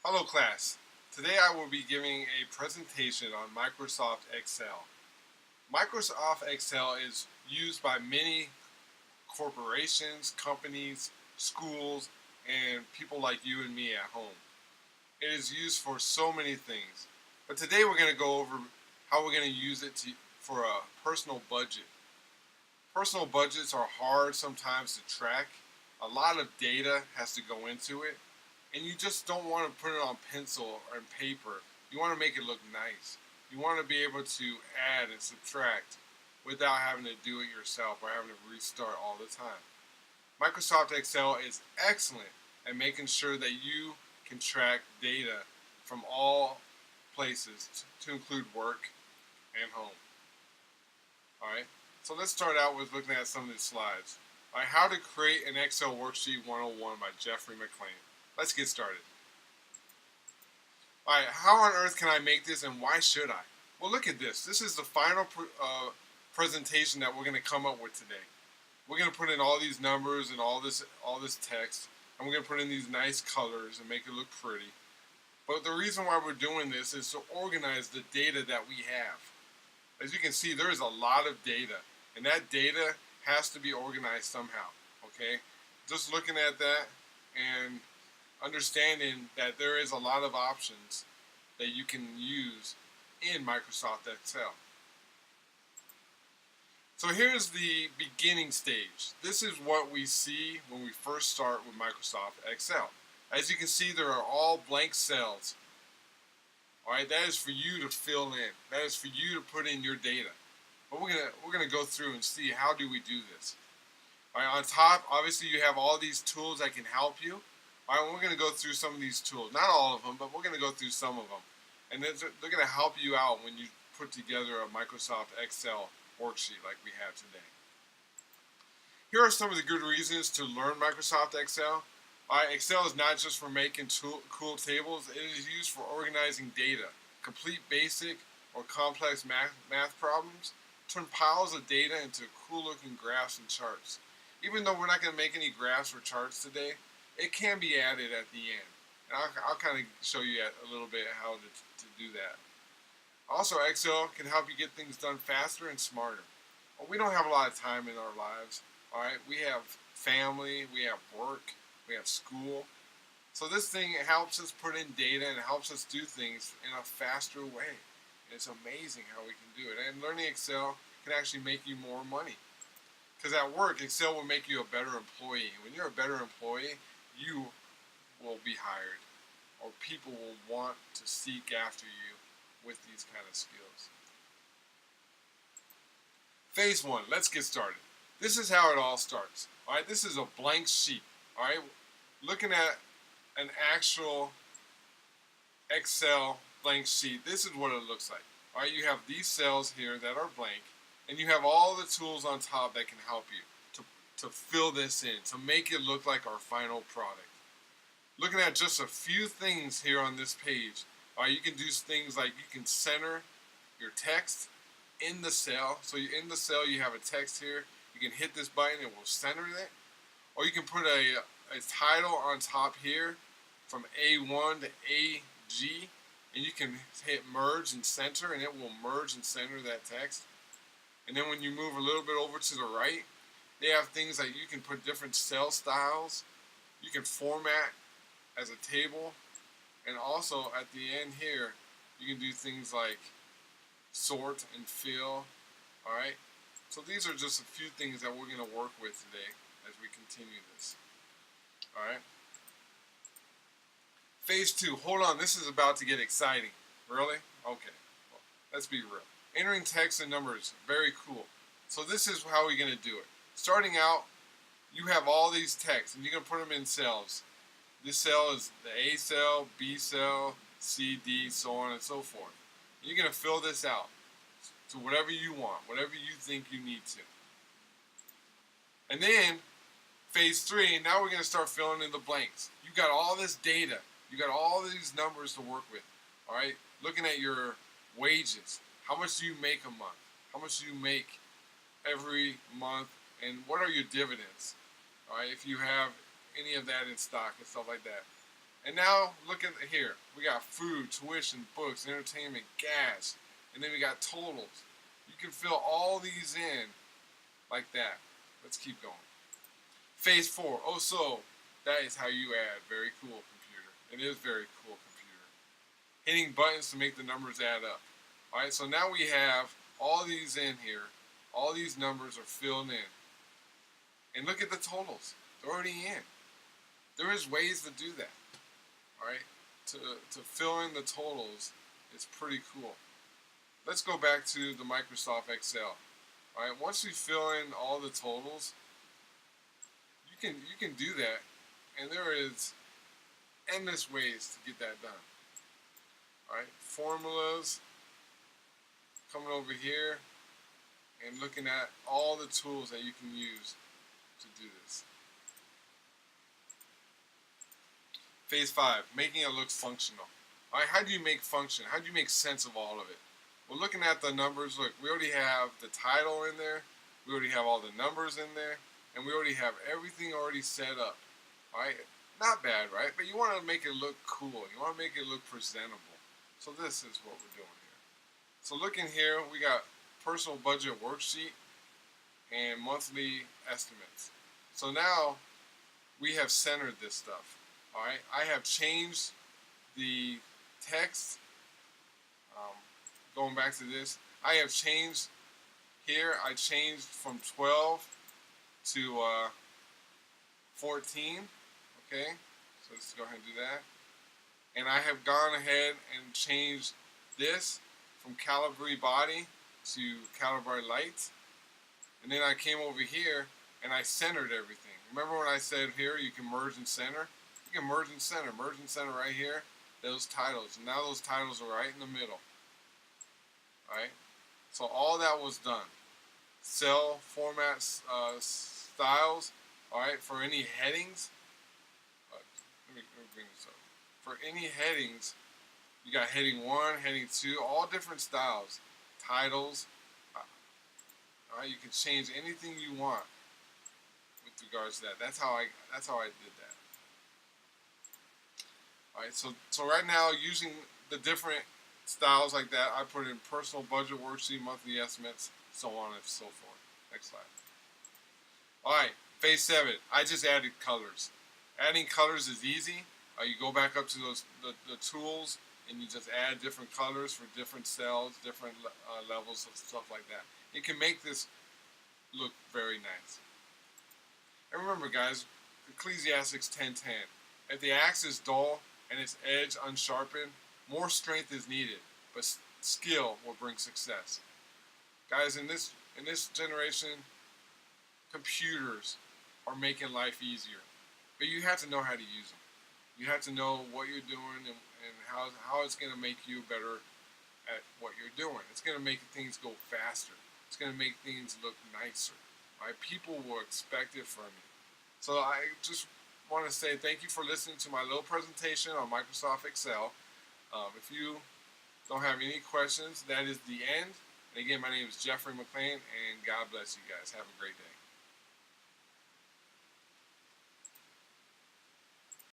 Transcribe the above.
Hello class. Today I will be giving a presentation on Microsoft Excel. Microsoft Excel is used by many corporations, companies, schools, and people like you and me at home. It is used for so many things. But today we're going to go over how we're going to use it for a personal budget. Personal budgets are hard sometimes to track. A lot of data has to go into it, and you just don't want to put it on pencil or paper. You want to make it look nice. You want to be able to add and subtract without having to do it yourself or having to restart all the time. Microsoft Excel is excellent at making sure that you can track data from all places to include work and home. Alright, so let's start out with looking at some of these slides. Alright, how to create an Excel worksheet 101 by Jeffrey McLean. Let's get started. Alright, how on earth can I make this and why should I? Well, look at this. This is the final presentation that we're going to come up with today. We're going to put in all these numbers and all this text, and we're going to put in these nice colors and make it look pretty. But the reason why we're doing this is to organize the data that we have. As you can see, there is a lot of data, and that data has to be organized somehow. Okay, just looking at that and understanding that there is a lot of options that you can use in Microsoft Excel. So here's the beginning stage. This is what we see when we first start with Microsoft Excel. As you can see, there are all blank cells. Alright, that is for you to fill in. That is for you to put in your data. But we're gonna go through and see how do we do this. Alright, on top, obviously you have all these tools that can help you. Alright, we're gonna go through some of these tools. Not all of them, but we're gonna go through some of them. And they're gonna help you out when you put together a Microsoft Excel worksheet like we have today. Here are some of the good reasons to learn Microsoft Excel. Excel is not just for making cool tables, it is used for organizing data. Complete basic or complex math problems. Turn piles of data into cool looking graphs and charts. Even though we're not going to make any graphs or charts today, it can be added at the end. And I'll kind of show you a little bit how to do that. Also, Excel can help you get things done faster and smarter. Well, we don't have a lot of time in our lives. Alright, we have family, we have work, we have school. So this thing helps us put in data and helps us do things in a faster way. And it's amazing how we can do it. And learning Excel can actually make you more money. Because at work, Excel will make you a better employee. When you're a better employee, you will be hired. Or people will want to seek after you with these kind of skills. Phase 1, let's get started. This is how it all starts. Alright, this is a blank sheet. Alright, looking at an actual Excel blank sheet, this is what it looks like. Alright, you have these cells here that are blank, and you have all the tools on top that can help you to fill this in, to make it look like our final product. Looking at just a few things here on this page, you can do things like you can center your text in the cell. So in the cell you have a text here, you can hit this button, it will center it. Or you can put a title on top here from A1 to AG, and you can hit merge and center, and it will merge and center that text. And then when you move a little bit over to the right, they have things like you can put different cell styles, you can format as a table, and also at the end here, you can do things like sort and fill. Alright, so these are just a few things that we're going to work with today as we continue this. Alright. Phase 2. Hold on, this is about to get exciting. Really? Okay. Well, let's be real. Entering text and numbers, very cool. So this is how we're going to do it. Starting out, you have all these texts, and you're going to put them in cells. This cell is the A cell, B cell, C, D, so on and so forth. And you're going to fill this out to whatever you want, whatever you think you need to. And then, phase 3, now we're going to start filling in the blanks. You got all this data. You got all these numbers to work with. Alright? Looking at your wages. How much do you make a month? How much do you make every month? And what are your dividends? Alright? If you have any of that in stock and stuff like that. And now look at here. We got food, tuition, books, entertainment, gas, and then we got totals. You can fill all these in like that. Let's keep going. Phase 4. Oh, so that is how you add. Very cool, computer. It is very cool, computer. Hitting buttons to make the numbers add up. All right, so now we have all these in here. All these numbers are filled in. And look at the totals. They're already in. There is ways to do that. All right, to fill in the totals is pretty cool. Let's go back to the Microsoft Excel. All right, once we fill in all the totals, you can do that, and there is endless ways to get that done. All right, formulas, coming over here and looking at all the tools that you can use to do this. Phase 5, making it look functional. All right, how do you make function? How do you make sense of all of it? Well, looking at the numbers, look, we already have the title in there, we already have all the numbers in there, and we already have everything already set up. All right, not bad, right? But you want to make it look cool. You want to make it look presentable. So this is what we're doing here. So look in here, we got personal budget worksheet and monthly estimates. So now we have centered this stuff. All right, I have changed the text. Going back to this, I have changed here. I changed from 12 to 14. Okay, so let's go ahead and do that. And I have gone ahead and changed this from Calibri body to Calibri light. And then I came over here and I centered everything. Remember when I said here you can merge and center? You can merge and center right here, those titles. And now those titles are right in the middle. Alright, so all that was done. Cell formats, styles, alright, for any headings. Let me bring this up. For any headings, you got heading 1, heading 2, all different styles. Titles. Alright, you can change anything you want with regards to that. That's how I did that. Alright, so right now, using the different styles like that, I put in personal budget worksheet, monthly estimates, so on and so forth. Next slide. Alright, phase 7. I just added colors. Adding colors is easy. You go back up to the tools, and you just add different colors for different cells, different levels of stuff like that. It can make this look very nice. And remember, guys, Ecclesiastes 10:10. If the axe is dull and its edge unsharpened, more strength is needed, but skill will bring success. Guys, in this generation, computers are making life easier, but you have to know how to use them. You have to know what you're doing and how it's going to make you better at what you're doing. It's going to make things go faster. It's going to make things look nicer. Right? People will expect it from you. So I just want to say thank you for listening to my little presentation on Microsoft Excel. If you don't have any questions, that is the end. And again, my name is Jeffrey McLean, and God bless you guys. Have a great day.